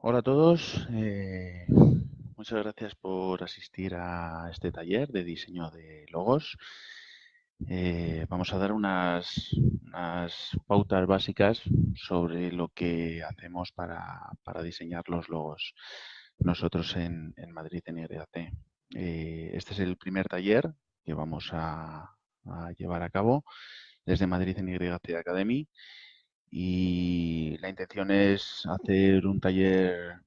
Hola a todos, muchas gracias por asistir a este taller de diseño de logos. Vamos a dar unas pautas básicas sobre lo que hacemos para diseñar los logos nosotros en Madrid, en YAT. Este es el primer taller que vamos a llevar a cabo desde Madrid en YAT Academy. Y la intención es hacer un taller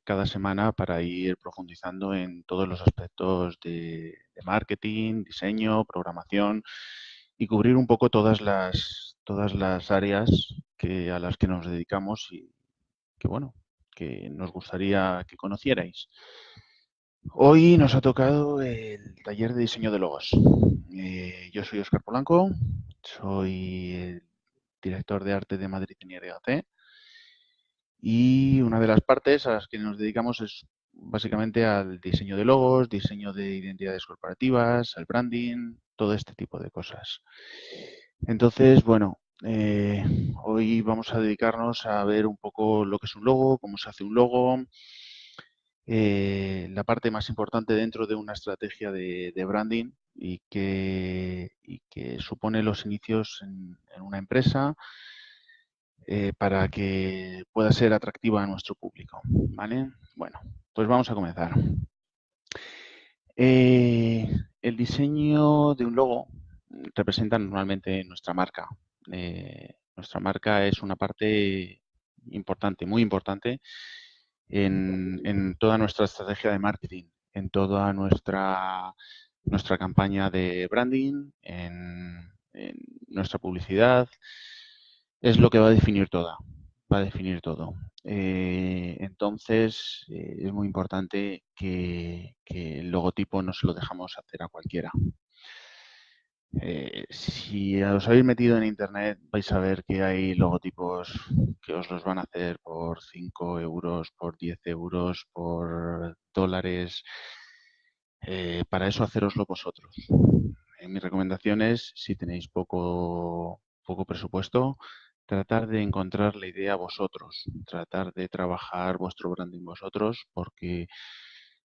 cada semana para ir profundizando en todos los aspectos de marketing, diseño, programación y cubrir un poco todas las áreas a las que nos dedicamos y que, bueno, que nos gustaría que conocierais. Hoy nos ha tocado el taller de diseño de logos. Yo soy Óscar Polanco, soy el director de arte de Madrid en YAT. Y una de las partes a las que nos dedicamos es básicamente al diseño de logos, diseño de identidades corporativas, al branding, todo este tipo de cosas. Entonces, bueno, hoy vamos a dedicarnos a ver un poco lo que es un logo, cómo se hace un logo, la parte más importante dentro de una estrategia de branding y que supone los inicios en una empresa para que pueda ser atractiva a nuestro público, ¿vale? Bueno, pues vamos a comenzar. Eh, el diseño de un logo representa normalmente nuestra marca. Nuestra marca es una parte importante, muy importante, en toda nuestra estrategia de marketing, en toda nuestra campaña de branding, en nuestra publicidad. Es lo que va a definir toda, va a definir todo. Entonces, es muy importante que el logotipo no se lo dejamos hacer a cualquiera. Si os habéis metido en internet vais a ver que hay logotipos que os los van a hacer por 5 euros, por 10 euros, por dólares. Para eso haceroslo vosotros. Mi recomendación es, si tenéis poco presupuesto, tratar de encontrar la idea vosotros, tratar de trabajar vuestro branding vosotros, porque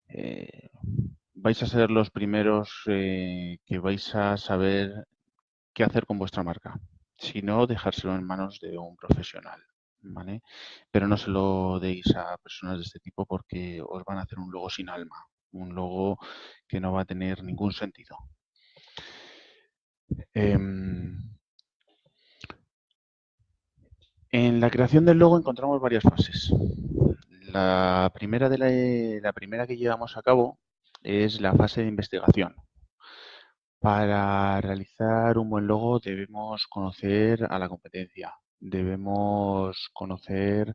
eh, vais a ser los primeros que vais a saber qué hacer con vuestra marca. Si no, dejárselo en manos de un profesional, ¿vale? Pero no se lo deis a personas de este tipo porque os van a hacer un logo sin alma, un logo que no va a tener ningún sentido. En la creación del logo encontramos varias fases. La primera que llevamos a cabo es la fase de investigación. Para realizar un buen logo debemos conocer a la competencia, debemos conocer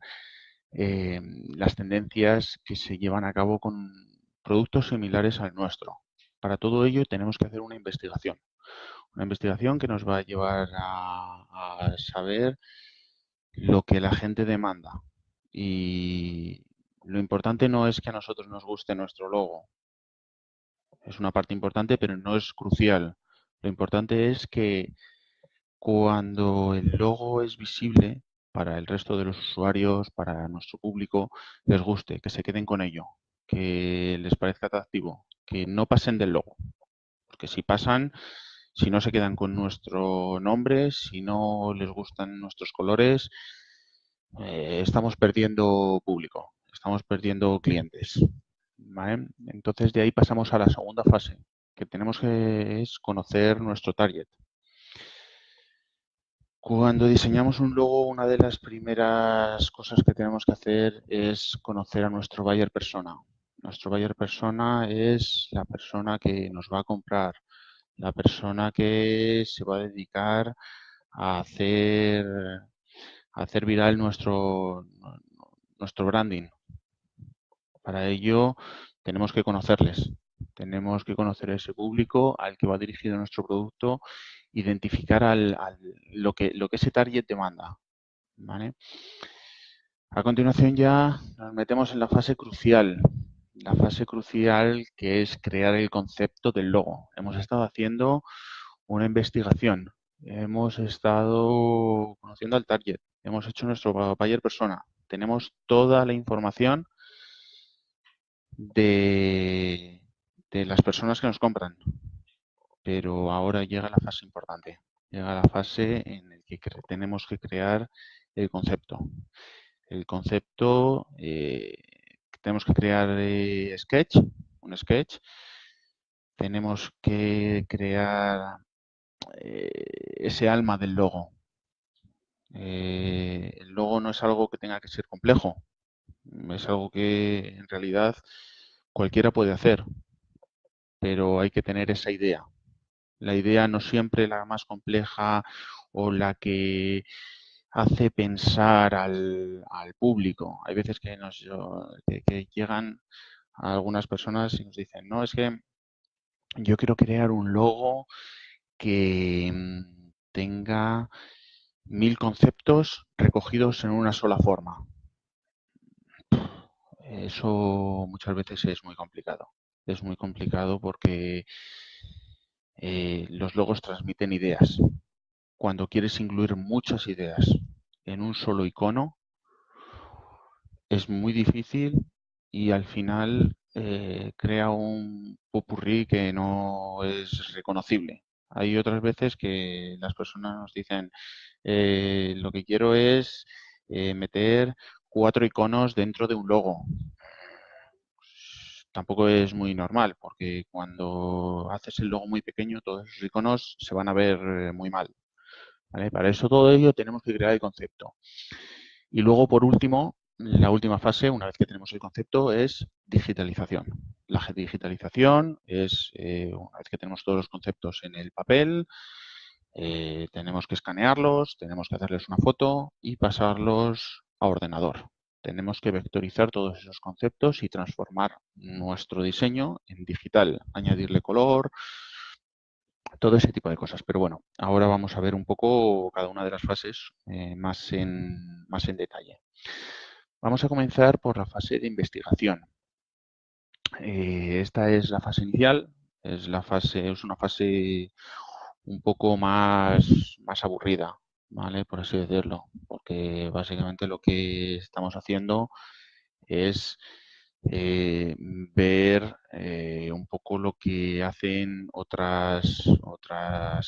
las tendencias que se llevan a cabo con productos similares al nuestro. Para todo ello tenemos que hacer una investigación que nos va a llevar a saber lo que la gente demanda. Y lo importante no es que a nosotros nos guste nuestro logo, es una parte importante, pero no es crucial. Lo importante es que cuando el logo es visible para el resto de los usuarios, para nuestro público, les guste, que se queden con ello, que les parezca atractivo, que no pasen del logo. Porque si pasan, si no se quedan con nuestro nombre, si no les gustan nuestros colores, estamos perdiendo público, estamos perdiendo clientes. ¿Vale? Entonces de ahí pasamos a la segunda fase, que tenemos que es conocer nuestro target. Cuando diseñamos un logo, una de las primeras cosas que tenemos que hacer es conocer a nuestro buyer persona. Nuestro buyer persona es la persona que nos va a comprar, la persona que se va a dedicar a hacer viral nuestro branding. Para ello tenemos que conocerles, tenemos que conocer a ese público al que va dirigido nuestro producto, identificar lo que ese target demanda. ¿Vale? A continuación ya nos metemos en la fase crucial que es crear el concepto del logo. Hemos estado haciendo una investigación, hemos estado conociendo al target, hemos hecho nuestro buyer persona, tenemos toda la información de las personas que nos compran. Pero ahora llega la fase importante. Llega la fase en la que tenemos que crear el concepto. El concepto, tenemos que crear un sketch. Tenemos que crear ese alma del logo. El logo no es algo que tenga que ser complejo. Es algo que en realidad cualquiera puede hacer, pero hay que tener esa idea. La idea no siempre la más compleja o la que hace pensar al público. Hay veces que llegan a algunas personas y nos dicen, no, es que yo quiero crear un logo que tenga 1000 conceptos recogidos en una sola forma. Eso muchas veces es muy complicado. Es muy complicado porque los logos transmiten ideas. Cuando quieres incluir muchas ideas en un solo icono, es muy difícil y al final crea un popurrí que no es reconocible. Hay otras veces que las personas nos dicen, lo que quiero es meter 4 iconos dentro de un logo. Tampoco es muy normal, porque cuando haces el logo muy pequeño, todos esos iconos se van a ver muy mal. ¿Vale? Para eso todo ello tenemos que crear el concepto. Y luego, por último, la última fase, una vez que tenemos el concepto, es digitalización. La digitalización es, una vez que tenemos todos los conceptos en el papel, tenemos que escanearlos, tenemos que hacerles una foto y pasarlos a ordenador. Tenemos que vectorizar todos esos conceptos y transformar nuestro diseño en digital, añadirle color, todo ese tipo de cosas. Pero bueno, ahora vamos a ver un poco cada una de las fases más en detalle. Vamos a comenzar por la fase de investigación. Esta es la fase inicial, es una fase un poco más aburrida, ¿vale? Por así decirlo, porque básicamente lo que estamos haciendo es ver un poco lo que hacen otras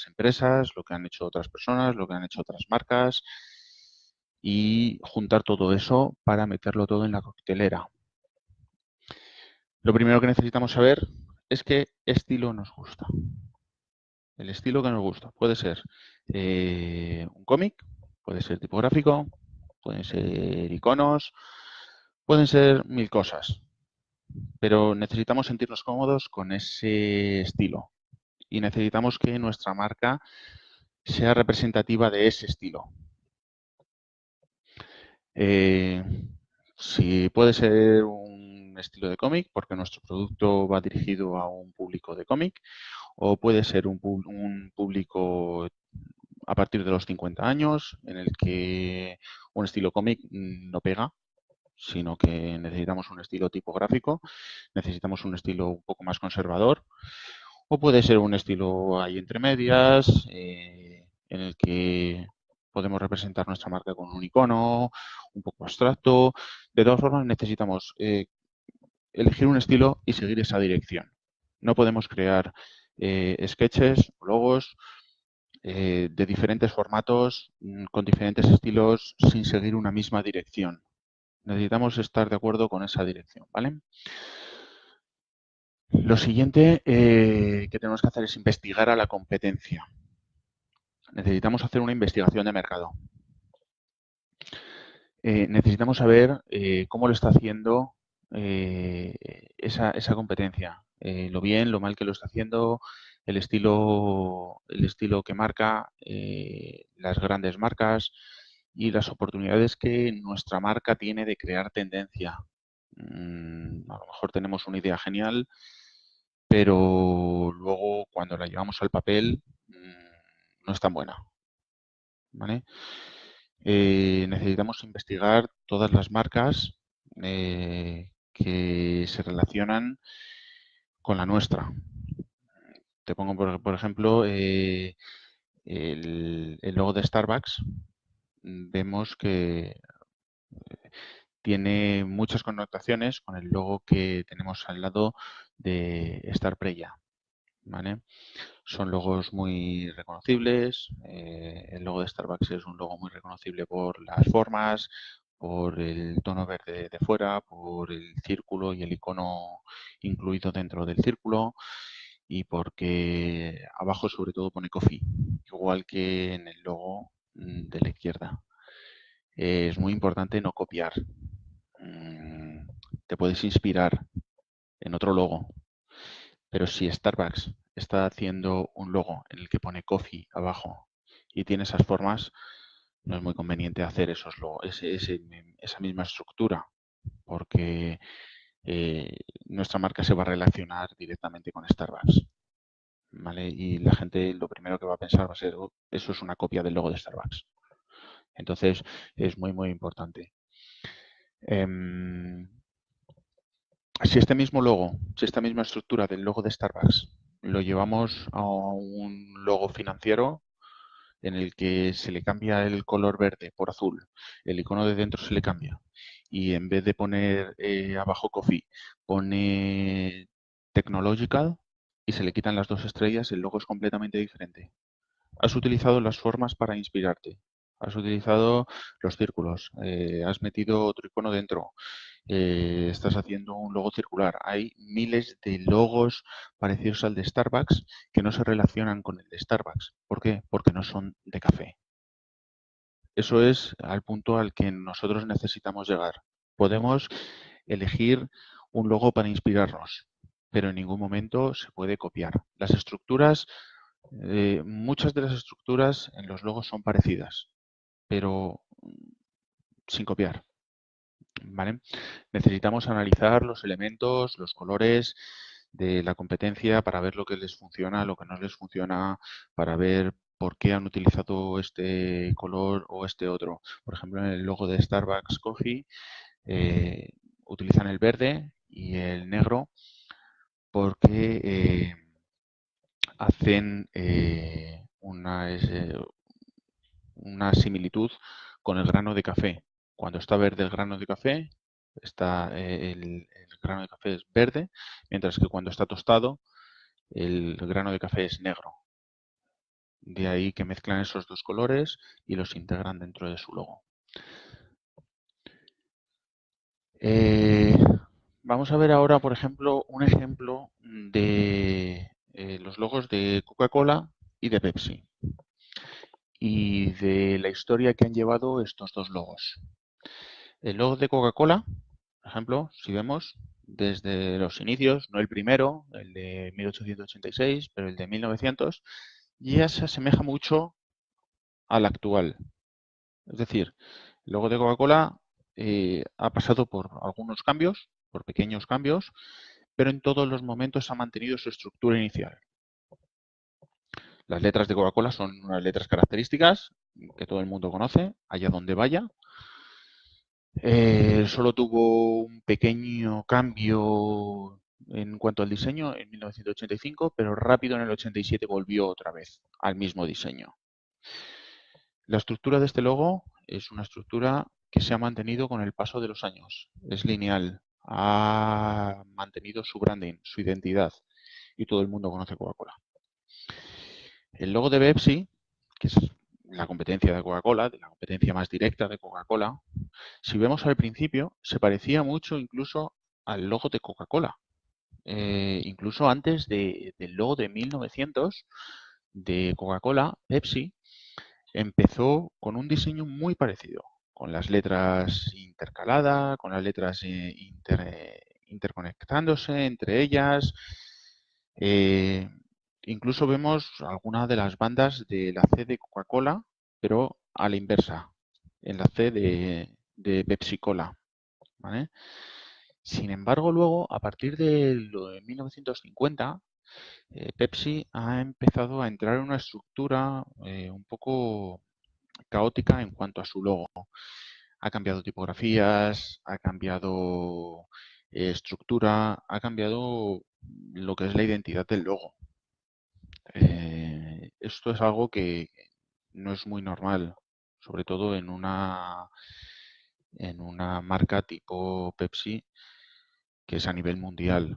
empresas, lo que han hecho otras personas, lo que han hecho otras marcas y juntar todo eso para meterlo todo en la coctelera. Lo primero que necesitamos saber es qué estilo nos gusta. El estilo que nos gusta puede ser un cómic, puede ser tipográfico, pueden ser iconos, pueden ser 1000 cosas, pero necesitamos sentirnos cómodos con ese estilo y necesitamos que nuestra marca sea representativa de ese estilo. Si puede ser un estilo de cómic, porque nuestro producto va dirigido a un público de cómic, o puede ser un público a partir de los 50 años, en el que un estilo cómic no pega, sino que necesitamos un estilo tipográfico, necesitamos un estilo un poco más conservador, o puede ser un estilo ahí entre medias, en el que podemos representar nuestra marca con un icono, un poco abstracto. De todas formas, necesitamos elegir un estilo y seguir esa dirección. No podemos crear sketches o logos de diferentes formatos, con diferentes estilos, sin seguir una misma dirección. Necesitamos estar de acuerdo con esa dirección, ¿vale? Lo siguiente que tenemos que hacer es investigar a la competencia. Necesitamos hacer una investigación de mercado. Necesitamos saber cómo lo está haciendo esa competencia. Lo bien, lo mal que lo está haciendo, el estilo que marca, las grandes marcas y las oportunidades que nuestra marca tiene de crear tendencia. A lo mejor tenemos una idea genial, pero luego cuando la llevamos al papel no es tan buena. ¿Vale? Necesitamos investigar todas las marcas que se relacionan con la nuestra. Te pongo, por ejemplo, el logo de Starbucks. Vemos que tiene muchas connotaciones con el logo que tenemos al lado de Starpreya, ¿vale? Son logos muy reconocibles. El logo de Starbucks es un logo muy reconocible por las formas, por el tono verde de fuera, por el círculo y el icono incluido dentro del círculo y porque abajo sobre todo pone coffee, igual que en el logo de la izquierda. Es muy importante no copiar. Te puedes inspirar en otro logo, pero si Starbucks está haciendo un logo en el que pone coffee abajo y tiene esas formas, no es muy conveniente hacer esos logos, esa misma estructura, porque nuestra marca se va a relacionar directamente con Starbucks, ¿vale? Y la gente lo primero que va a pensar va a ser, "Oh, eso es una copia del logo de Starbucks". Entonces, es muy, muy importante. Si este mismo logo, si esta misma estructura del logo de Starbucks lo llevamos a un logo financiero en el que se le cambia el color verde por azul, el icono de dentro se le cambia y en vez de poner abajo coffee, pone technological y se le quitan las 2 estrellas, el logo es completamente diferente. Has utilizado las formas para inspirarte. Has utilizado los círculos. Has metido otro icono dentro. Estás haciendo un logo circular. Hay miles de logos parecidos al de Starbucks que no se relacionan con el de Starbucks. ¿Por qué? Porque no son de café. Eso es al punto al que nosotros necesitamos llegar. Podemos elegir un logo para inspirarnos, pero en ningún momento se puede copiar. Las estructuras, muchas de las estructuras en los logos son parecidas, pero sin copiar. ¿Vale? Necesitamos analizar los elementos, los colores de la competencia para ver lo que les funciona, lo que no les funciona, para ver por qué han utilizado este color o este otro. Por ejemplo, en el logo de Starbucks Coffee utilizan el verde y el negro porque hacen una similitud con el grano de café. Cuando está verde el grano de café, el grano de café es verde, mientras que cuando está tostado, el grano de café es negro. De ahí que mezclan esos dos colores y los integran dentro de su logo. Vamos a ver ahora, por ejemplo, un ejemplo de los logos de Coca-Cola y de Pepsi y de la historia que han llevado estos dos logos. El logo de Coca-Cola, por ejemplo, si vemos desde los inicios, no el primero, el de 1886, pero el de 1900, ya se asemeja mucho al actual. Es decir, el logo de Coca-Cola ha pasado por algunos cambios, por pequeños cambios, pero en todos los momentos ha mantenido su estructura inicial. Las letras de Coca-Cola son unas letras características que todo el mundo conoce, allá donde vaya. Solo tuvo un pequeño cambio en cuanto al diseño en 1985, pero rápido en el 87 volvió otra vez al mismo diseño. La estructura de este logo es una estructura que se ha mantenido con el paso de los años. Es lineal, ha mantenido su branding, su identidad y todo el mundo conoce Coca-Cola. El logo de Pepsi, que es la competencia de Coca-Cola, la competencia más directa de Coca-Cola, si vemos al principio, se parecía mucho incluso al logo de Coca-Cola. Incluso antes del logo de 1900 de Coca-Cola, Pepsi empezó con un diseño muy parecido, con las letras intercaladas, con las letras interconectándose entre ellas. Eh, Incluso vemos algunas de las bandas de la C de Coca-Cola, pero a la inversa, en la C de Pepsi-Cola. ¿Vale? Sin embargo, luego, a partir de lo de 1950, Pepsi ha empezado a entrar en una estructura un poco caótica en cuanto a su logo. Ha cambiado tipografías, ha cambiado estructura, ha cambiado lo que es la identidad del logo. Esto es algo que no es muy normal, sobre todo en una marca tipo Pepsi, que es a nivel mundial.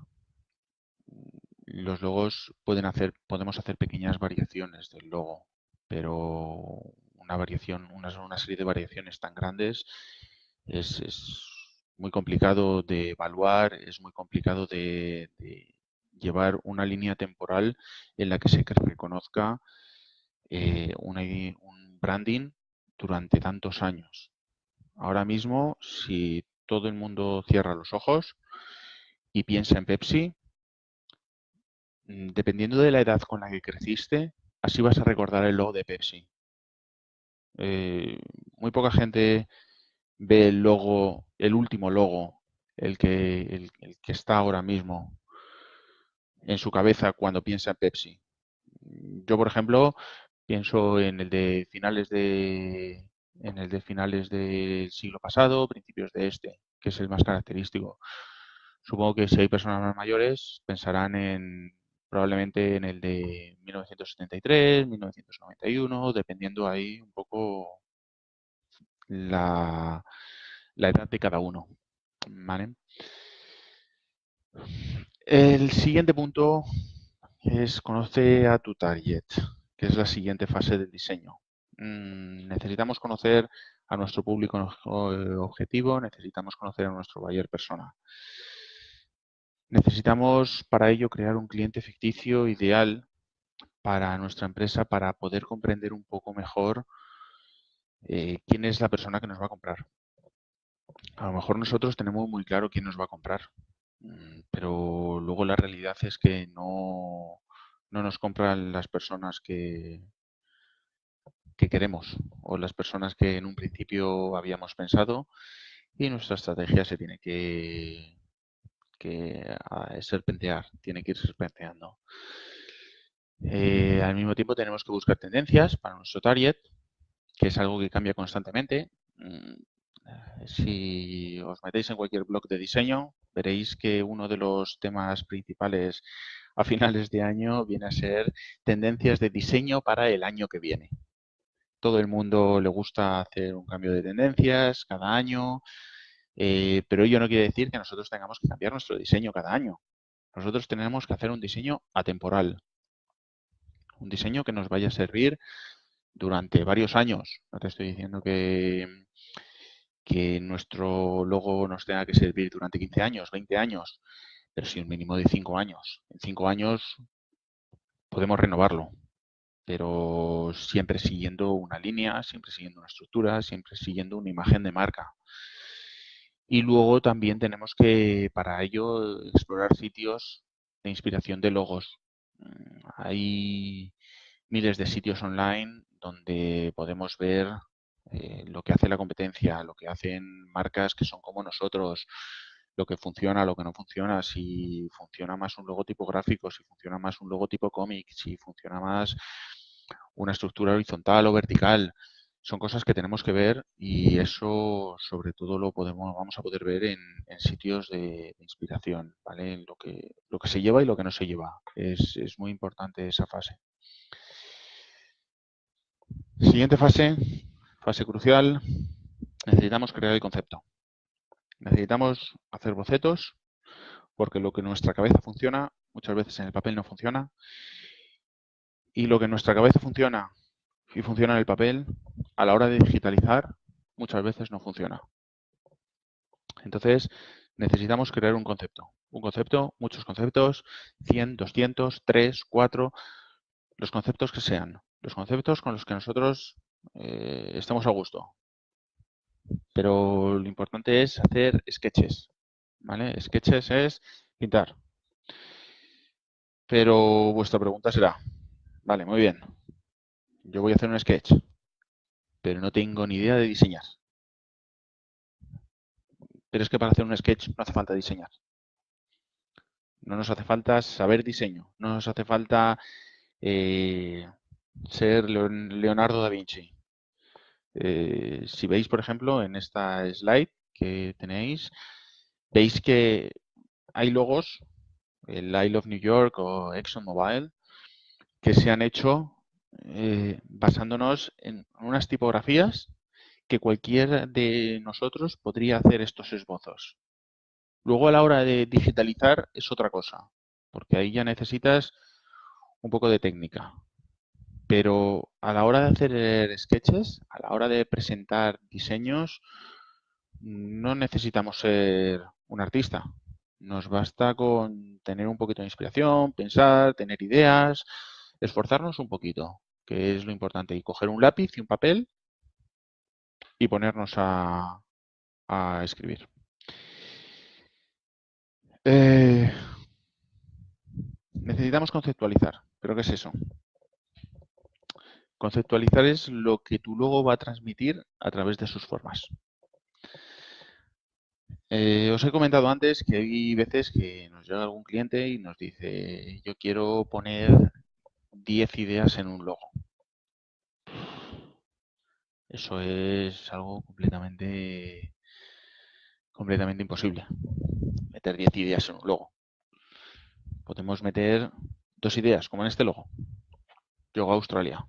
Los logos podemos hacer pequeñas variaciones del logo, pero una serie de variaciones tan grandes es muy complicado de evaluar, es muy complicado de llevar una línea temporal en la que se reconozca un branding durante tantos años. Ahora mismo, si todo el mundo cierra los ojos y piensa en Pepsi, dependiendo de la edad con la que creciste, así vas a recordar el logo de Pepsi. Eh, Muy poca gente ve el logo, el último logo, el que está ahora mismo en su cabeza cuando piensa en Pepsi. Yo, por ejemplo, pienso en el de finales del siglo pasado, principios de este, que es el más característico. Supongo que si hay personas más mayores pensarán probablemente en el de 1973, 1991, dependiendo ahí un poco la, la edad de cada uno. ¿Vale? El siguiente punto es conoce a tu target, que es la siguiente fase del diseño. Necesitamos conocer a nuestro público objetivo, necesitamos conocer a nuestro buyer persona. Necesitamos para ello crear un cliente ficticio ideal para nuestra empresa para poder comprender un poco mejor quién es la persona que nos va a comprar. A lo mejor nosotros tenemos muy claro quién nos va a comprar, pero luego la realidad es que no nos compran las personas que queremos o las personas que en un principio habíamos pensado y nuestra estrategia se tiene que serpentear, tiene que ir serpenteando. Al mismo tiempo tenemos que buscar tendencias para nuestro target, que es algo que cambia constantemente. Si os metéis en cualquier blog de diseño, veréis que uno de los temas principales a finales de año viene a ser tendencias de diseño para el año que viene. Todo el mundo le gusta hacer un cambio de tendencias cada año, pero ello no quiere decir que nosotros tengamos que cambiar nuestro diseño cada año. Nosotros tenemos que hacer un diseño atemporal, un diseño que nos vaya a servir durante varios años. No te estoy diciendo que nuestro logo nos tenga que servir durante 15 años, 20 años, pero sí un mínimo de 5 años. En 5 años podemos renovarlo, pero siempre siguiendo una línea, siempre siguiendo una estructura, siempre siguiendo una imagen de marca. Y luego también tenemos que, para ello, explorar sitios de inspiración de logos. Hay miles de sitios online donde podemos ver lo que hace la competencia, lo que hacen marcas que son como nosotros, lo que funciona, lo que no funciona, si funciona más un logo tipográfico, si funciona más un logotipo cómic, si funciona más una estructura horizontal o vertical. Son cosas que tenemos que ver y eso sobre todo vamos a poder ver en sitios de inspiración, ¿vale? Lo que se lleva y lo que no se lleva. Es muy importante esa fase. Siguiente fase, fase crucial, necesitamos crear el concepto. Necesitamos hacer bocetos porque lo que en nuestra cabeza funciona, muchas veces en el papel no funciona. Y lo que en nuestra cabeza funciona y funciona en el papel, a la hora de digitalizar, muchas veces no funciona. Entonces, necesitamos crear un concepto, muchos conceptos, 100, 200, 3, 4, los conceptos que sean, los conceptos con los que nosotros estemos a gusto. Pero lo importante es hacer sketches, ¿vale? Sketches es pintar. Pero vuestra pregunta será, vale, muy bien, yo voy a hacer un sketch, pero no tengo ni idea de diseñar. Pero es que para hacer un sketch no hace falta diseñar. No nos hace falta saber diseño, no nos hace falta ser Leonardo da Vinci. Si veis, por ejemplo, en esta slide que tenéis, veis que hay logos, el I Love New York o ExxonMobil, que se han hecho basándonos en unas tipografías que cualquiera de nosotros podría hacer estos esbozos. Luego a la hora de digitalizar es otra cosa, porque ahí ya necesitas un poco de técnica. Pero a la hora de hacer sketches, a la hora de presentar diseños, no necesitamos ser un artista. Nos basta con tener un poquito de inspiración, pensar, tener ideas, esforzarnos un poquito, que es lo importante, y coger un lápiz y un papel y ponernos a escribir. Necesitamos conceptualizar. ¿Pero qué es eso? Conceptualizar es lo que tu logo va a transmitir a través de sus formas. Os he comentado antes que hay veces que nos llega algún cliente y nos dice, yo quiero poner 10 ideas en un logo. Eso es algo completamente imposible. Meter 10 ideas en un logo. Podemos meter 2 ideas, como en este logo. Yoga Australia.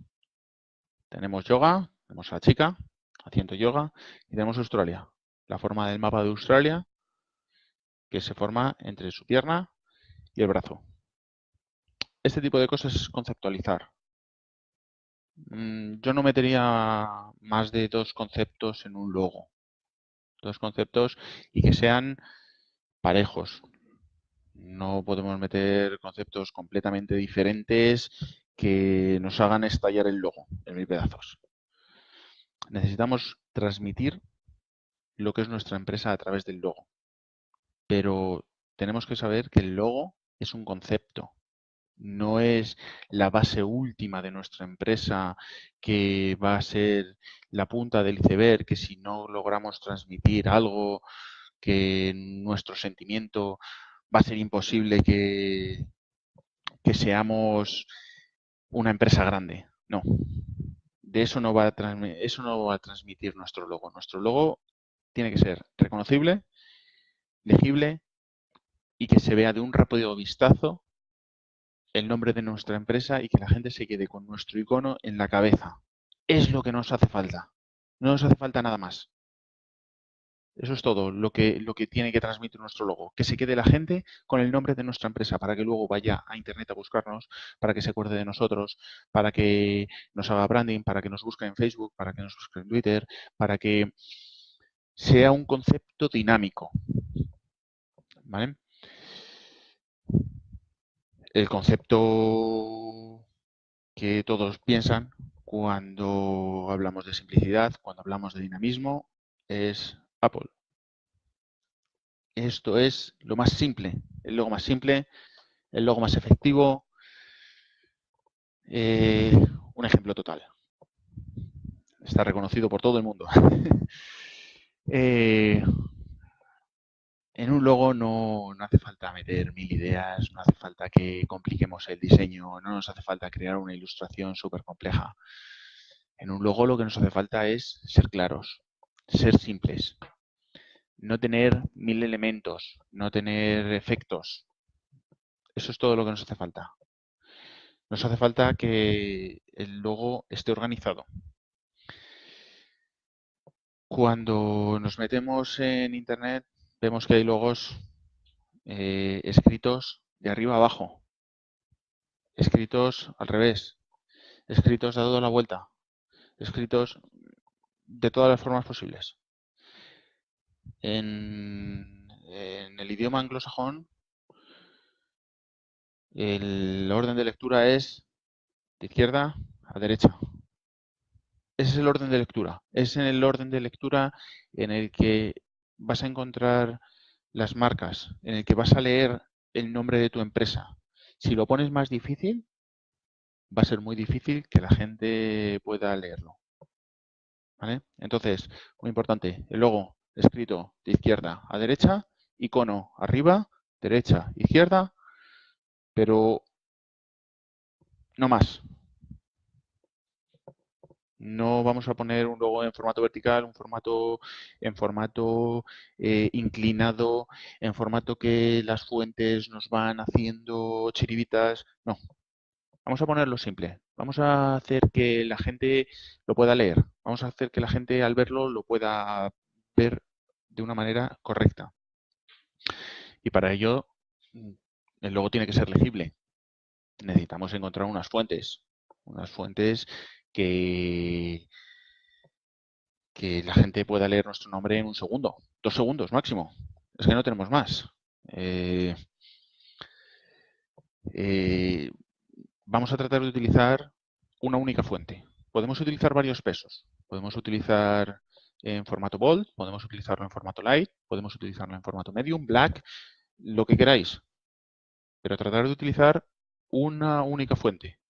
Tenemos yoga, tenemos a la chica haciendo yoga y tenemos Australia. La forma del mapa de Australia que se forma entre su pierna y el brazo. Este tipo de cosas es conceptualizar. Yo no metería más de 2 conceptos en un logo. 2 conceptos y que sean parejos. No podemos meter conceptos completamente diferentes que nos hagan estallar el logo en mil pedazos. Necesitamos transmitir lo que es nuestra empresa a través del logo. Pero tenemos que saber que el logo es un concepto. No es la base última de nuestra empresa que va a ser la punta del iceberg, que si no logramos transmitir algo, que nuestro sentimiento va a ser imposible que seamos una empresa grande. No, de eso no va a transmitir nuestro logo. Nuestro logo tiene que ser reconocible, legible y que se vea de un rápido vistazo el nombre de nuestra empresa y que la gente se quede con nuestro icono en la cabeza. Es lo que nos hace falta. No nos hace falta nada más. Eso es todo lo que tiene que transmitir nuestro logo. Que se quede la gente con el nombre de nuestra empresa para que luego vaya a internet a buscarnos, para que se acuerde de nosotros, para que nos haga branding, para que nos busque en Facebook, para que nos busque en Twitter, para que sea un concepto dinámico. ¿Vale? El concepto que todos piensan cuando hablamos de simplicidad, cuando hablamos de dinamismo, es Apple. Esto es lo más simple, el logo más simple, el logo más efectivo. Un ejemplo total. Está reconocido por todo el mundo. En un logo no hace falta meter 1000 ideas, no hace falta que compliquemos el diseño, no nos hace falta crear una ilustración súper compleja. En un logo lo que nos hace falta es ser claros, ser simples, no tener 1000 elementos, no tener efectos. Eso es todo lo que nos hace falta. Nos hace falta que el logo esté organizado. Cuando nos metemos en Internet, vemos que hay logos escritos de arriba a abajo, escritos al revés, escritos dado la vuelta, escritos de todas las formas posibles. En el idioma anglosajón, el orden de lectura es de izquierda a derecha. Ese es el orden de lectura. Es en el orden de lectura en el que vas a encontrar las marcas, en el que vas a leer el nombre de tu empresa. Si lo pones más difícil, va a ser muy difícil que la gente pueda leerlo. ¿Vale? Entonces, muy importante, el logo escrito de izquierda a derecha, icono arriba, derecha, izquierda, pero no más. No vamos a poner un logo en formato vertical, en formato inclinado, en formato que las fuentes nos van haciendo chiribitas. No, vamos a ponerlo simple. Vamos a hacer que la gente lo pueda leer. Vamos a hacer que la gente al verlo lo pueda ver de una manera correcta. Y para ello, el logo tiene que ser legible. Necesitamos encontrar unas fuentes que la gente pueda leer nuestro nombre en 1 segundo, 2 segundos máximo. Es que no tenemos más. Vamos a tratar de utilizar una única fuente. Podemos utilizar varios pesos. Podemos utilizar en formato bold, podemos utilizarlo en formato light, podemos utilizarlo en formato medium, black, lo que queráis. Pero tratar de utilizar una única fuente.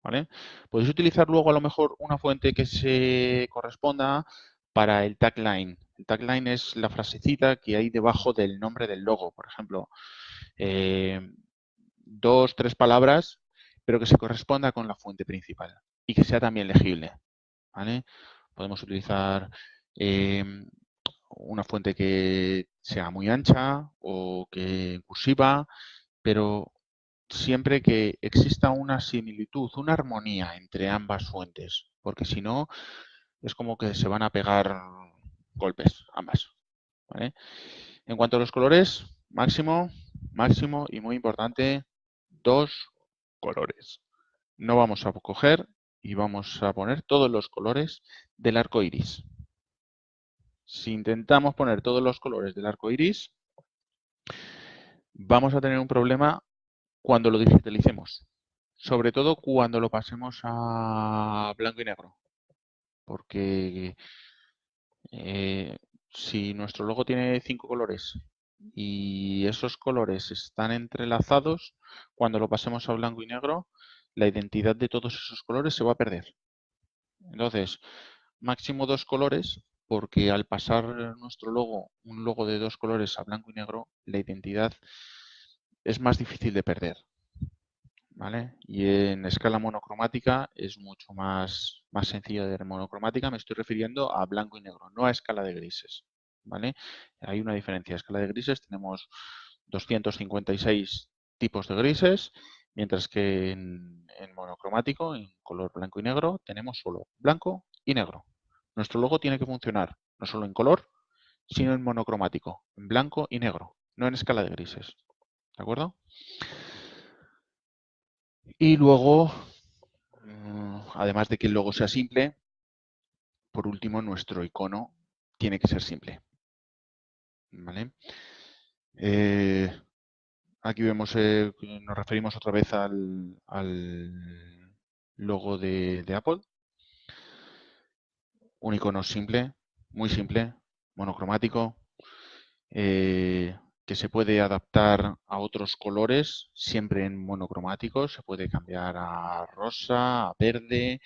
¿Vale? Podéis utilizar luego a lo mejor una fuente que se corresponda para el tagline. El tagline es la frasecita que hay debajo del nombre del logo. Por ejemplo, 2, 3 palabras, pero que se corresponda con la fuente principal y que sea también legible. ¿Vale? Podemos utilizar una fuente que sea muy ancha o que cursiva, pero siempre que exista una similitud, una armonía entre ambas fuentes, porque si no, es como que se van a pegar golpes ambas. ¿Vale? En cuanto a los colores, máximo y muy importante, 2 colores. No vamos a coger y vamos a poner todos los colores del arco iris. Si intentamos poner todos los colores del arco iris, vamos a tener un problema cuando lo digitalicemos. Sobre todo cuando lo pasemos a blanco y negro. Porque si nuestro logo tiene 5 colores y esos colores están entrelazados, cuando lo pasemos a blanco y negro, la identidad de todos esos colores se va a perder. Entonces, máximo 2 colores, porque al pasar nuestro logo, un logo de 2 colores a blanco y negro, la identidad es más difícil de perder. ¿Vale? Y en escala monocromática es mucho más sencillo de ver. Monocromática me estoy refiriendo a blanco y negro, no a escala de grises. ¿Vale? Hay una diferencia. A escala de grises tenemos 256 tipos de grises, mientras que en monocromático, en color blanco y negro, tenemos solo blanco y negro. Nuestro logo tiene que funcionar no solo en color, sino en monocromático, en blanco y negro, no en escala de grises. ¿De acuerdo? Y luego, además de que el logo sea simple, por último, nuestro icono tiene que ser simple. ¿Vale? Aquí vemos, nos referimos otra vez al logo de Apple. Un icono simple, muy simple, monocromático, que se puede adaptar a otros colores, siempre en monocromático. Se puede cambiar a rosa, a verde.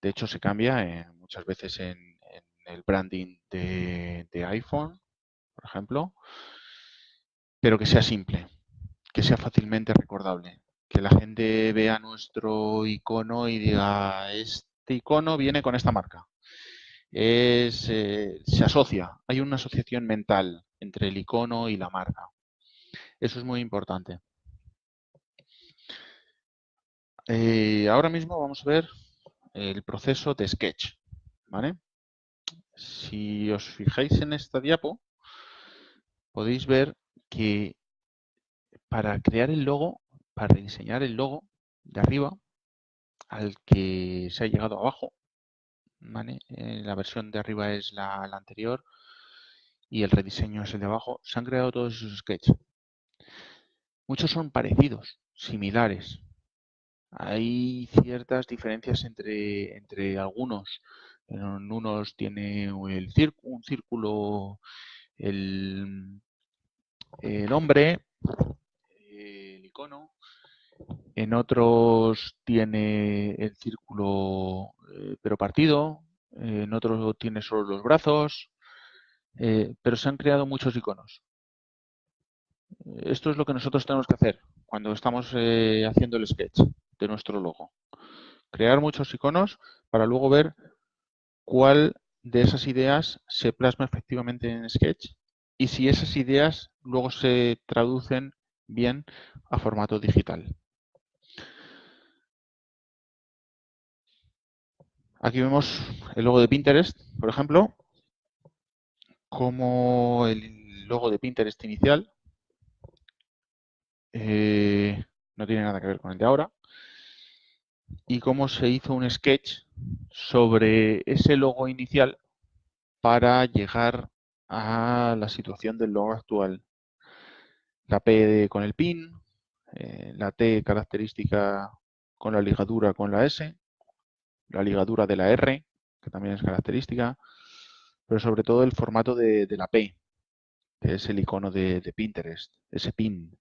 De hecho, se cambia muchas veces en el branding de iPhone, por ejemplo, pero que sea simple, que sea fácilmente recordable, que la gente vea nuestro icono y diga, este icono viene con esta marca. Se asocia, hay una asociación mental entre el icono y la marca. Eso es muy importante. Ahora mismo vamos a ver el proceso de Sketch. ¿Vale? Si os fijáis en esta diapo, podéis ver que para crear el logo, para rediseñar el logo de arriba al que se ha llegado abajo, ¿vale? La versión de arriba es la anterior y el rediseño es el de abajo. Se han creado todos esos sketches. Muchos son parecidos, similares. Hay ciertas diferencias entre algunos. En unos tiene un círculo, el hombre, el icono. En otros tiene el círculo pero partido. En otros tiene solo los brazos. Pero se han creado muchos iconos. Esto es lo que nosotros tenemos que hacer cuando estamos haciendo el sketch de nuestro logo. Crear muchos iconos para luego ver cuál de esas ideas se plasma efectivamente en Sketch y si esas ideas luego se traducen bien a formato digital. Aquí vemos el logo de Pinterest, por ejemplo, como el logo de Pinterest inicial no tiene nada que ver con el de ahora, y cómo se hizo un sketch sobre ese logo inicial para llegar a la situación del logo actual. La con el pin, la T característica con la ligadura con la S, la ligadura de la R, que también es característica, pero sobre todo el formato de la P, que es el icono de Pinterest, ese pin.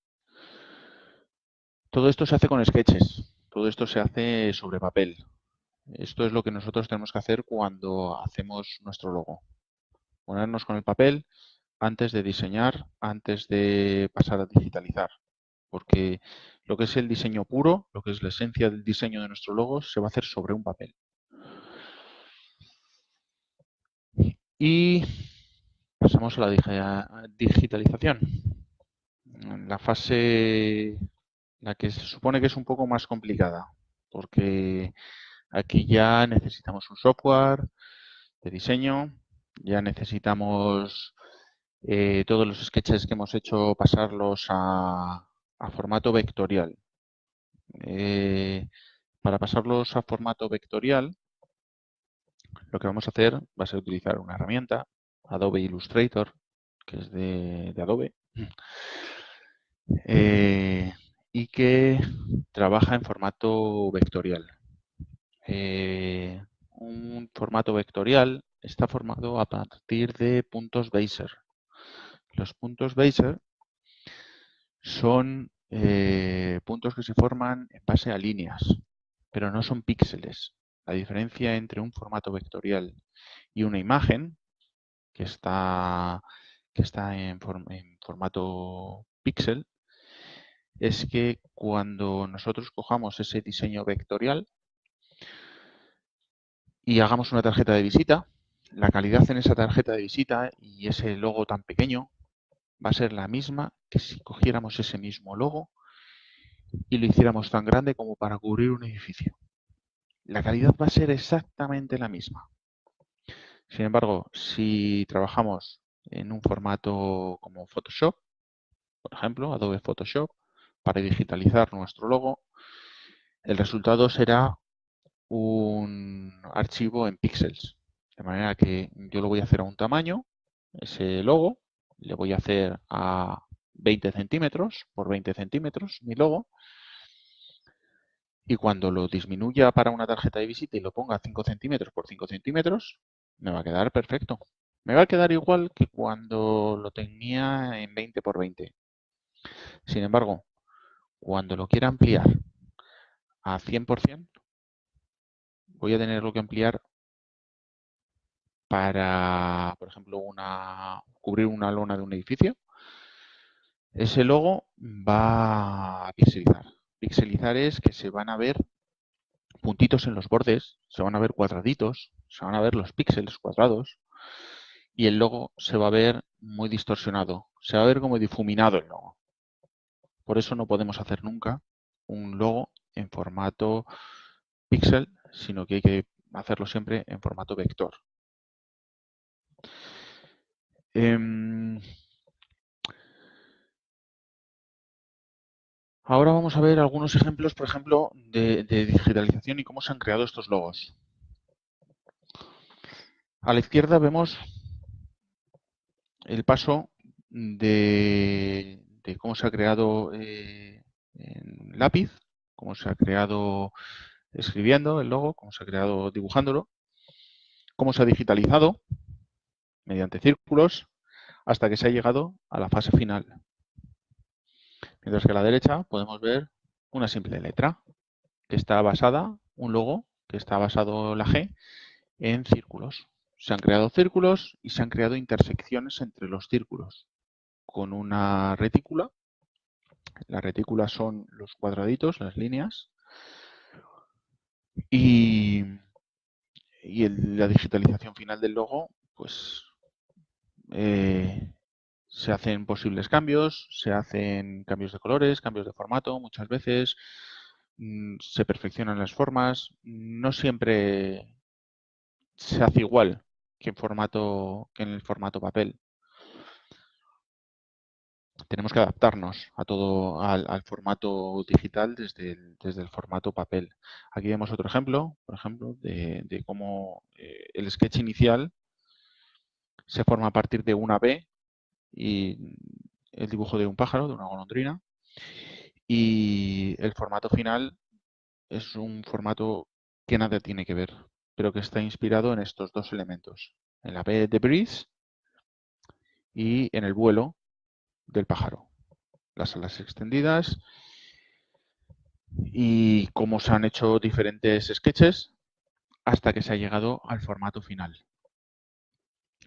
Todo esto se hace con sketches, todo esto se hace sobre papel. Esto es lo que nosotros tenemos que hacer cuando hacemos nuestro logo. Ponernos con el papel antes de diseñar, antes de pasar a digitalizar. Porque lo que es el diseño puro, lo que es la esencia del diseño de nuestro logo, se va a hacer sobre un papel. Y pasamos a la digitalización. La fase, la que se supone que es un poco más complicada, porque aquí ya necesitamos un software de diseño, ya necesitamos todos los sketches que hemos hecho pasarlos a formato vectorial. Para pasarlos a formato vectorial, lo que vamos a hacer va a ser utilizar una herramienta, Adobe Illustrator, que es de Adobe, y que trabaja en formato vectorial. Un formato vectorial está formado a partir de puntos Bezier. Los puntos Bezier son puntos que se forman en base a líneas, pero no son píxeles. La diferencia entre un formato vectorial y una imagen que está en formato píxel es que cuando nosotros cojamos ese diseño vectorial y hagamos una tarjeta de visita, la calidad en esa tarjeta de visita y ese logo tan pequeño va a ser la misma que si cogiéramos ese mismo logo y lo hiciéramos tan grande como para cubrir un edificio. La calidad va a ser exactamente la misma. Sin embargo, si trabajamos en un formato como Photoshop, por ejemplo, Adobe Photoshop, para digitalizar nuestro logo, el resultado será un archivo en píxeles. De manera que yo lo voy a hacer a un tamaño, ese logo, le voy a hacer a 20 centímetros por 20 centímetros mi logo, y cuando lo disminuya para una tarjeta de visita y lo ponga a 5 centímetros por 5 centímetros, me va a quedar perfecto. Me va a quedar igual que cuando lo tenía en 20 por 20. Sin embargo, cuando lo quiera ampliar a 100%, voy a tenerlo que ampliar para, por ejemplo, cubrir una lona de un edificio. Ese logo va a pixelizar. Pixelizar es que se van a ver puntitos en los bordes, se van a ver cuadraditos, se van a ver los píxeles cuadrados y el logo se va a ver muy distorsionado, se va a ver como difuminado el logo. Por eso no podemos hacer nunca un logo en formato píxel, sino que hay que hacerlo siempre en formato vector. Ahora vamos a ver algunos ejemplos, por ejemplo, de digitalización y cómo se han creado estos logos. A la izquierda vemos el paso de cómo se ha creado en lápiz, cómo se ha creado escribiendo el logo, cómo se ha creado dibujándolo, cómo se ha digitalizado mediante círculos hasta que se ha llegado a la fase final. Mientras que a la derecha podemos ver una simple letra que está basada, un logo que está basado la G en círculos. Se han creado círculos y se han creado intersecciones entre los círculos con una retícula. La retícula son los cuadraditos, las líneas, y la digitalización final del logo, pues se hacen posibles cambios, se hacen cambios de colores, cambios de formato, muchas veces se perfeccionan las formas, no siempre se hace igual que en el formato papel. Tenemos que adaptarnos a todo al formato digital desde el formato papel. Aquí vemos otro ejemplo, por ejemplo, de cómo el sketch inicial se forma a partir de una B y el dibujo de un pájaro, de una golondrina, y el formato final es un formato que nada tiene que ver, pero que está inspirado en estos dos elementos, en la B de breeze y en el vuelo del pájaro. Las alas extendidas y cómo se han hecho diferentes sketches hasta que se ha llegado al formato final.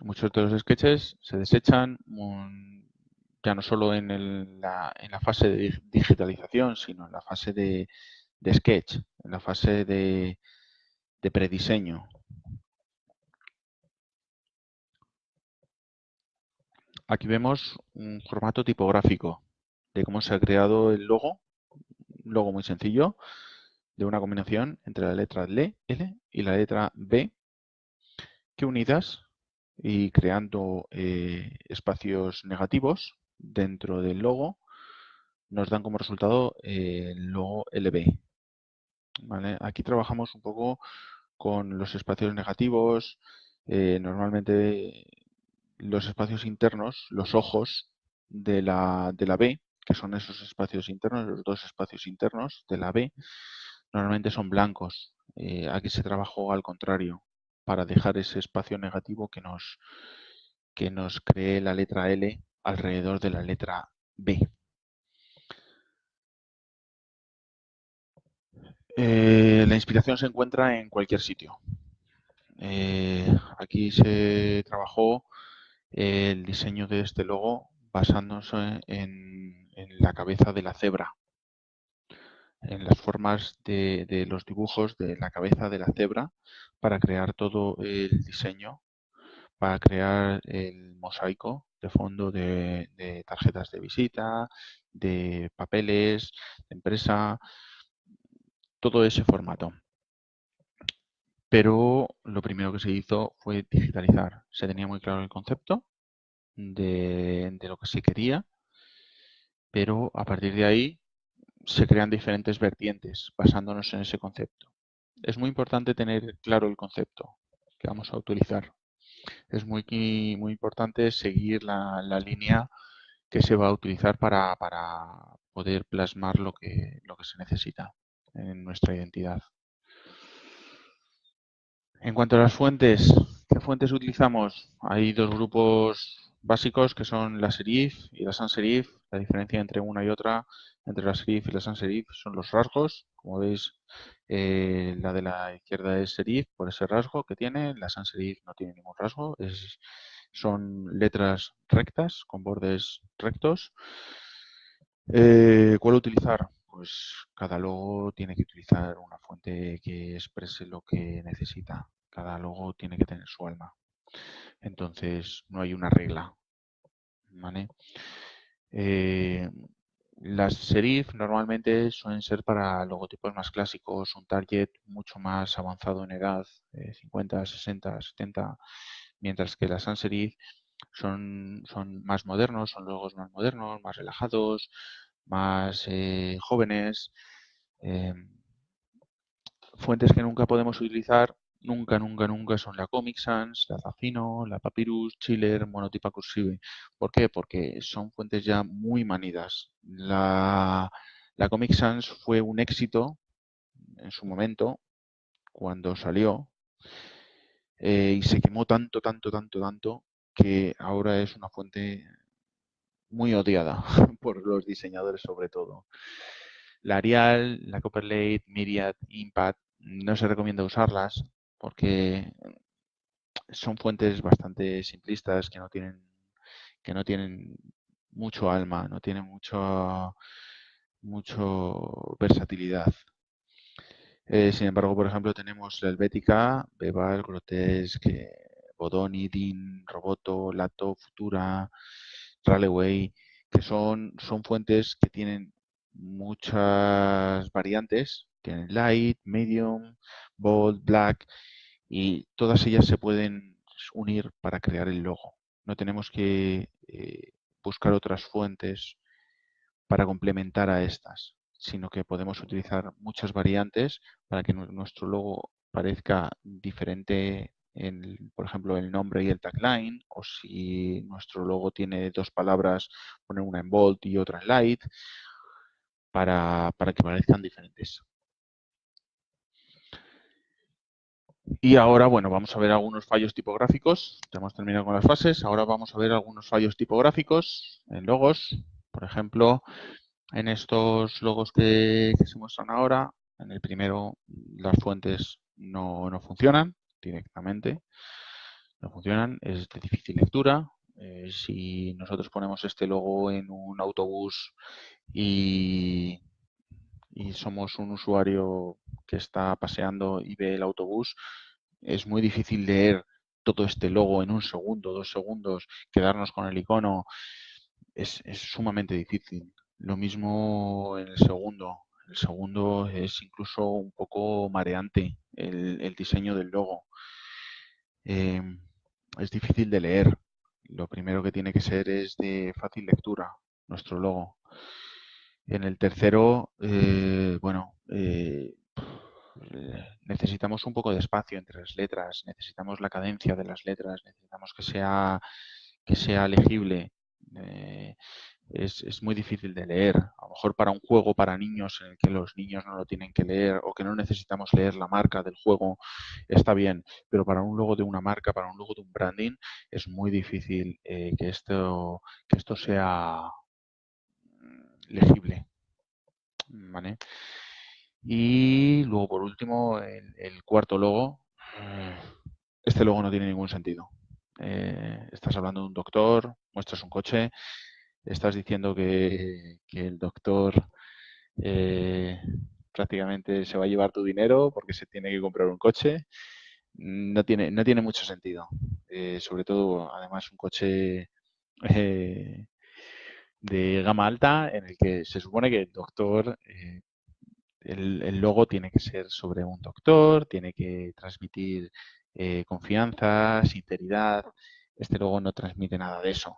Muchos de los sketches se desechan ya no solo en la fase de digitalización, sino en la fase de sketch, en la fase de prediseño. Aquí vemos un formato tipográfico de cómo se ha creado el logo, un logo muy sencillo, de una combinación entre la letra L y la letra B, que unidas y creando espacios negativos dentro del logo, nos dan como resultado el logo LB. ¿Vale? Aquí trabajamos un poco con los espacios negativos. Normalmente los espacios internos, los ojos de la B, que son esos espacios internos, los dos espacios internos de la B, normalmente son blancos. Aquí se trabajó al contrario, para dejar ese espacio negativo que nos cree la letra L alrededor de la letra B. La inspiración se encuentra en cualquier sitio. Aquí se trabajó el diseño de este logo basándose en la cabeza de la cebra, en las formas de los dibujos de la cabeza de la cebra para crear todo el diseño, para crear el mosaico de fondo de tarjetas de visita, de papeles, de empresa, todo ese formato. Pero lo primero que se hizo fue digitalizar. Se tenía muy claro el concepto de lo que se quería, pero a partir de ahí se crean diferentes vertientes basándonos en ese concepto. Es muy importante tener claro el concepto que vamos a utilizar. Es muy importante seguir la línea que se va a utilizar para poder plasmar lo que se necesita en nuestra identidad. En cuanto a las fuentes, ¿qué fuentes utilizamos? Hay dos grupos básicos que son la serif y la sans serif. La diferencia entre una y otra, entre la serif y la sans serif, son los rasgos. Como veis, la de la izquierda es serif por ese rasgo que tiene. La sans serif no tiene ningún rasgo. Son letras rectas con bordes rectos. ¿Cuál utilizar? Pues cada logo tiene que utilizar una fuente que exprese lo que necesita. Cada logo tiene que tener su alma. Entonces, no hay una regla. ¿Vale? Eh, las serif normalmente suelen ser para logotipos más clásicos, un target mucho más avanzado en edad, 50, 60, 70, mientras que las sans serif son más modernos, son logos más modernos, más relajados, más jóvenes. eh, Fuentes que nunca podemos utilizar, nunca son la Comic Sans, la Zafino, la Papyrus, Chiller, Monotypa Cursive. ¿Por qué? Porque son fuentes ya muy manidas. La Comic Sans fue un éxito en su momento, cuando salió, y se quemó tanto, que ahora es una fuente muy odiada por los diseñadores sobre todo. La Arial, la Copperleaf, Myriad, Impact, no se recomienda usarlas porque son fuentes bastante simplistas que no tienen mucho alma, no tienen mucho versatilidad. Sin embargo, por ejemplo, tenemos la Helvética, Beval, Grotesque, Bodoni, Dean, Roboto, Lato, Futura, Ralleway, que son fuentes que tienen muchas variantes. Tienen light, medium, bold, black, y todas ellas se pueden unir para crear el logo. No tenemos que buscar otras fuentes para complementar a estas, sino que podemos utilizar muchas variantes para que nuestro logo parezca diferente, por ejemplo, el nombre y el tagline, o si nuestro logo tiene dos palabras, poner una en bold y otra en light, para que parezcan diferentes. Y ahora, bueno, vamos a ver algunos fallos tipográficos. Ya hemos terminado con las fases. Ahora vamos a ver algunos fallos tipográficos en logos. Por ejemplo, en estos logos que se muestran ahora, en el primero las fuentes no funcionan directamente. No funcionan, es de difícil lectura. Si nosotros ponemos este logo en un autobús y somos un usuario que está paseando y ve el autobús, es muy difícil leer todo este logo en un segundo, 2 segundos, quedarnos con el icono. Es sumamente difícil. Lo mismo en el segundo. El segundo es incluso un poco mareante el diseño del logo. Eh, es difícil de leer. Lo primero que tiene que ser es de fácil lectura, nuestro logo. En el tercero, necesitamos un poco de espacio entre las letras, necesitamos la cadencia de las letras, necesitamos que sea legible. Eh, es muy difícil de leer. A lo mejor para un juego para niños en el que los niños no lo tienen que leer o que no necesitamos leer la marca del juego, está bien. Pero para un logo de una marca, para un logo de un branding, es muy difícil que esto sea legible. ¿Vale? Y luego, por último, el cuarto logo. Este logo no tiene ningún sentido. Estás hablando de un doctor, muestras un coche, estás diciendo que el doctor eh, prácticamente se va a llevar tu dinero porque se tiene que comprar un coche. No tiene mucho sentido. Sobre todo, además, un coche de gama alta en el que se supone que el doctor, el logo tiene que ser sobre un doctor, tiene que transmitir confianza, sinceridad. Este logo no transmite nada de eso.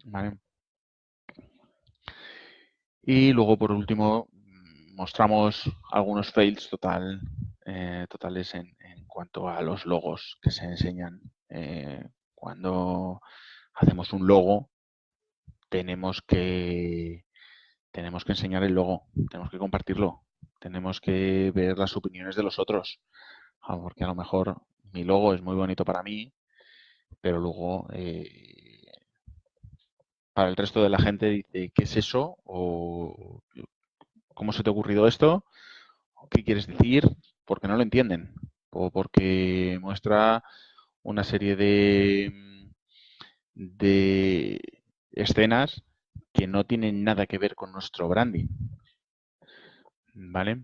¿Vale? Y luego, por último, mostramos algunos fails totales en cuanto a los logos que se enseñan. Cuando hacemos un logo, tenemos que enseñar el logo, tenemos que compartirlo, tenemos que ver las opiniones de los otros, porque a lo mejor mi logo es muy bonito para mí, pero luego para el resto de la gente dice, ¿qué es eso? O ¿cómo se te ha ocurrido esto? ¿Qué quieres decir? Porque no lo entienden o porque muestra una serie de escenas que no tienen nada que ver con nuestro branding. ¿Vale?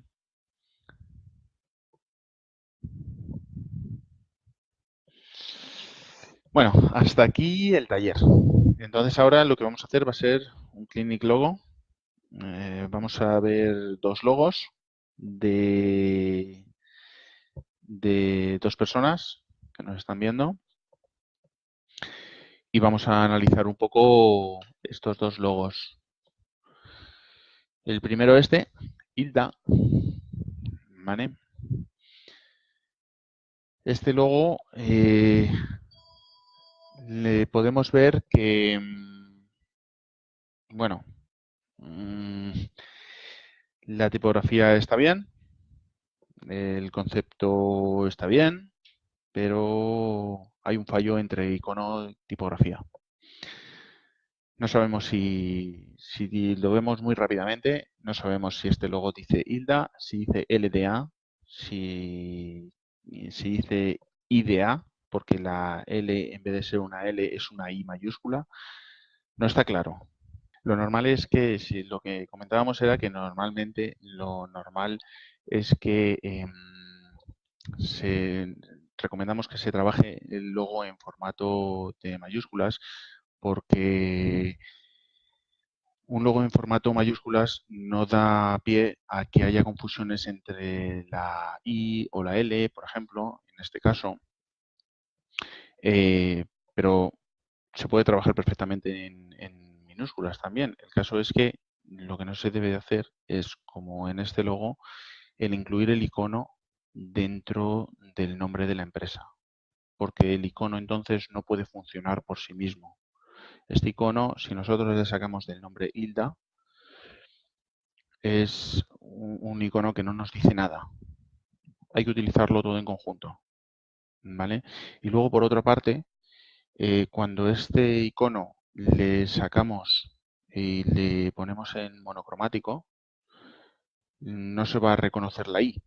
Bueno, hasta aquí el taller. Entonces ahora lo que vamos a hacer va a ser un Clinic Logo. Vamos a ver dos logos de 2 personas que nos están viendo y vamos a analizar un poco estos dos logos. El primero Hilda, ¿vale? Este logo le podemos ver que, bueno, la tipografía está bien, el concepto está bien, pero hay un fallo entre icono y tipografía. No sabemos si lo vemos muy rápidamente, no sabemos si este logo dice Hilda, si dice LDA, si dice IDA, porque la L en vez de ser una L es una I mayúscula. No está claro. Lo normal es que, si lo que comentábamos era que normalmente lo normal es que recomendamos que se trabaje el logo en formato de mayúsculas porque Un logo en formato mayúsculas no da pie a que haya confusiones entre la I o la L, por ejemplo, en este caso. Pero se puede trabajar perfectamente en minúsculas también. El caso es que lo que no se debe de hacer es, como en este logo, el incluir el icono dentro del nombre de la empresa, porque el icono entonces no puede funcionar por sí mismo. Este icono, si nosotros le sacamos del nombre Hilda, es un icono que no nos dice nada. Hay que utilizarlo todo en conjunto, ¿vale? Y luego, por otra parte, cuando este icono le sacamos y le ponemos en monocromático, no se va a reconocer la I.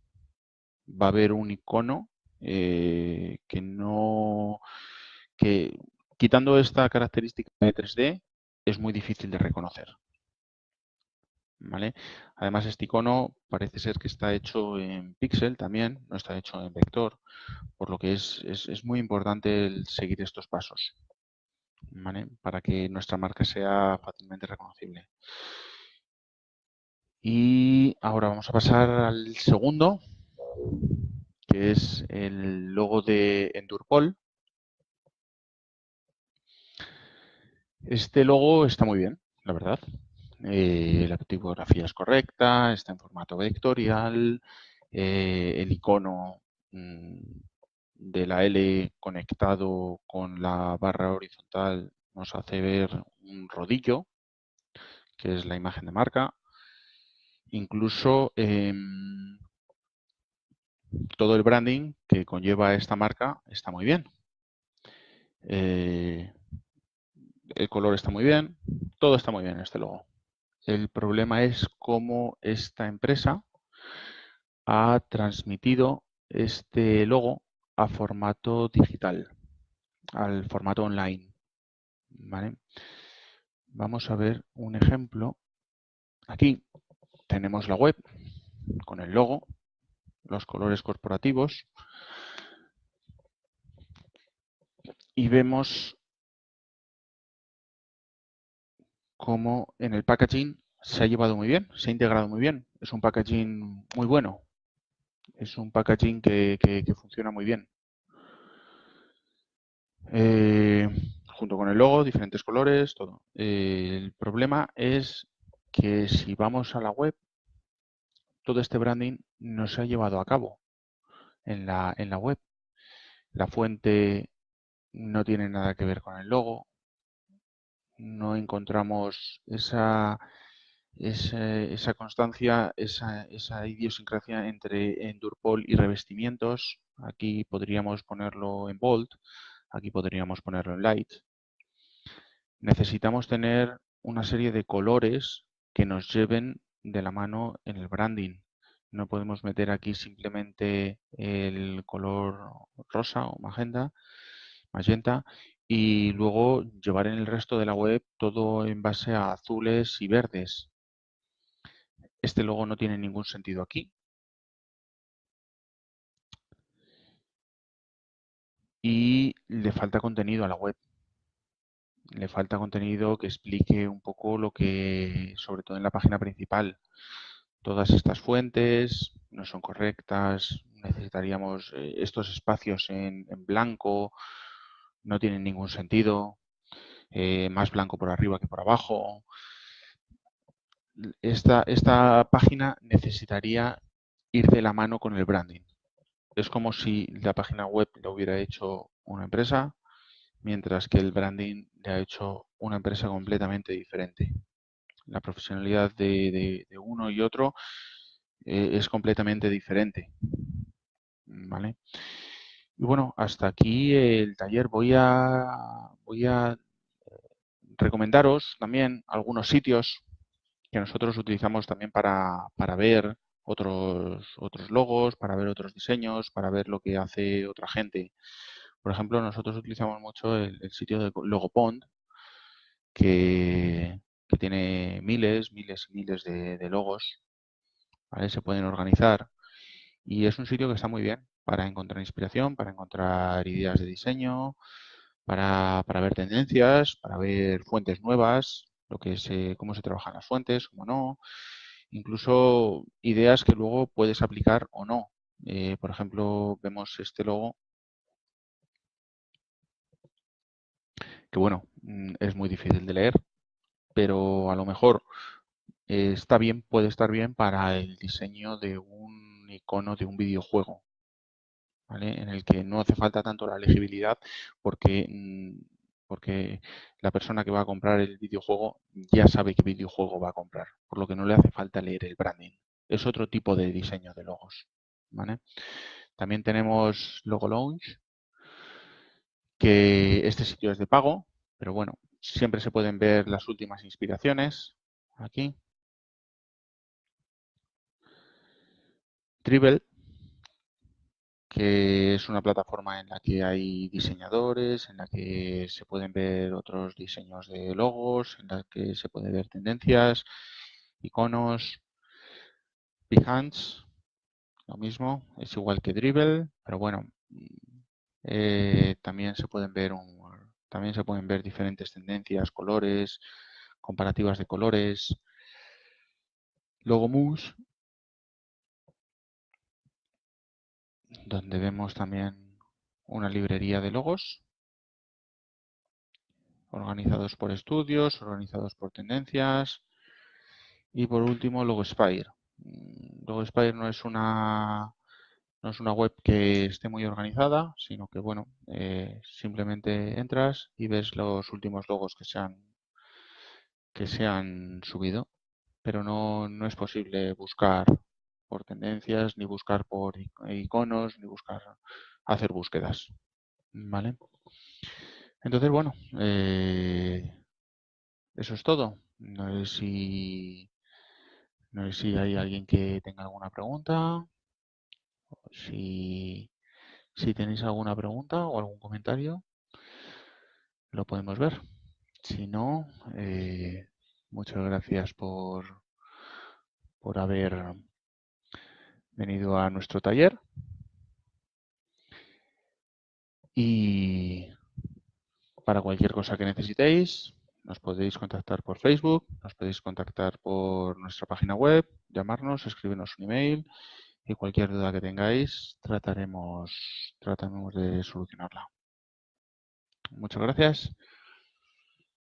Va a haber un icono que no... que quitando esta característica de 3D es muy difícil de reconocer. ¿Vale? Además, este icono parece ser que está hecho en píxel también, no está hecho en vector, por lo que es muy importante el seguir estos pasos, ¿vale? Para que nuestra marca sea fácilmente reconocible. Y ahora vamos a pasar al segundo, que es el logo de Endurpol. Este logo está muy bien, la verdad. La tipografía es correcta, está en formato vectorial, el icono de la L conectado con la barra horizontal nos hace ver un rodillo, que es la imagen de marca. Incluso todo el branding que conlleva esta marca está muy bien. El color está muy bien, todo está muy bien en este logo. El problema es cómo esta empresa ha transmitido este logo a formato digital, al formato online. ¿Vale? Vamos a ver un ejemplo. Aquí tenemos la web con el logo, los colores corporativos y vemos cómo en el packaging se ha llevado muy bien, se ha integrado muy bien. Es un packaging muy bueno. Es un packaging que funciona muy bien. Junto con el logo, diferentes colores, todo. El problema es que si vamos a la web, todo este branding no se ha llevado a cabo en la web. La fuente no tiene nada que ver con el logo. No encontramos esa constancia, esa idiosincrasia entre Endurpol y revestimientos. Aquí podríamos ponerlo en bold, aquí podríamos ponerlo en light. Necesitamos tener una serie de colores que nos lleven de la mano en el branding. No podemos meter aquí simplemente el color rosa o magenta, y luego llevar en el resto de la web todo en base a azules y verdes. Este logo no tiene ningún sentido aquí. Y le falta contenido a la web. Le falta contenido que explique un poco lo que, sobre todo en la página principal, todas estas fuentes no son correctas, necesitaríamos estos espacios en blanco, no tienen ningún sentido, más blanco por arriba que por abajo. Esta página necesitaría ir de la mano con el branding. Es como si la página web la hubiera hecho una empresa, mientras que el branding le ha hecho una empresa completamente diferente. La profesionalidad de uno y otro es completamente diferente. ¿Vale? Y bueno, hasta aquí el taller. Voy a recomendaros también algunos sitios que nosotros utilizamos también para ver otros logos, para ver otros diseños, para ver lo que hace otra gente. Por ejemplo, nosotros utilizamos mucho el sitio de Logopond, que tiene miles y miles de logos, ¿vale? Se pueden organizar y es un sitio que está muy bien para encontrar inspiración, para encontrar ideas de diseño, para ver tendencias, para ver fuentes nuevas. lo que es cómo se trabajan las fuentes, cómo no, incluso ideas que luego puedes aplicar o no. Por ejemplo, vemos este logo que, bueno, es muy difícil de leer, pero a lo mejor está bien, puede estar bien para el diseño de un icono de un videojuego, ¿vale? En el que no hace falta tanto la legibilidad porque, porque la persona que va a comprar el videojuego ya sabe qué videojuego va a comprar, por lo que no le hace falta leer el branding. Es otro tipo de diseño de logos, ¿vale? También tenemos Logo Launch, que este sitio es de pago, pero bueno, siempre se pueden ver las últimas inspiraciones aquí. Dribbble, que es una plataforma en la que hay diseñadores, en la que se pueden ver otros diseños de logos, en la que se pueden ver tendencias, iconos. Behance, lo mismo, es igual que Dribbble, pero bueno, también se pueden ver diferentes tendencias, colores, comparativas de colores. Logomus, donde vemos también una librería de logos organizados por estudios, organizados por tendencias. Y por último, Logospire. Logospire no es una web que esté muy organizada, sino que, bueno, simplemente entras y ves los últimos logos que se han subido, pero no es posible buscar por tendencias, ni buscar por iconos, ni hacer búsquedas, ¿vale? Entonces, bueno, eso es todo. No sé si hay alguien que tenga alguna pregunta. Si, si tenéis alguna pregunta o algún comentario, lo podemos ver. Si no, muchas gracias por haber venido a nuestro taller. Y para cualquier cosa que necesitéis, nos podéis contactar por Facebook, nos podéis contactar por nuestra página web, llamarnos, escribirnos un email y cualquier duda que tengáis trataremos de solucionarla. Muchas gracias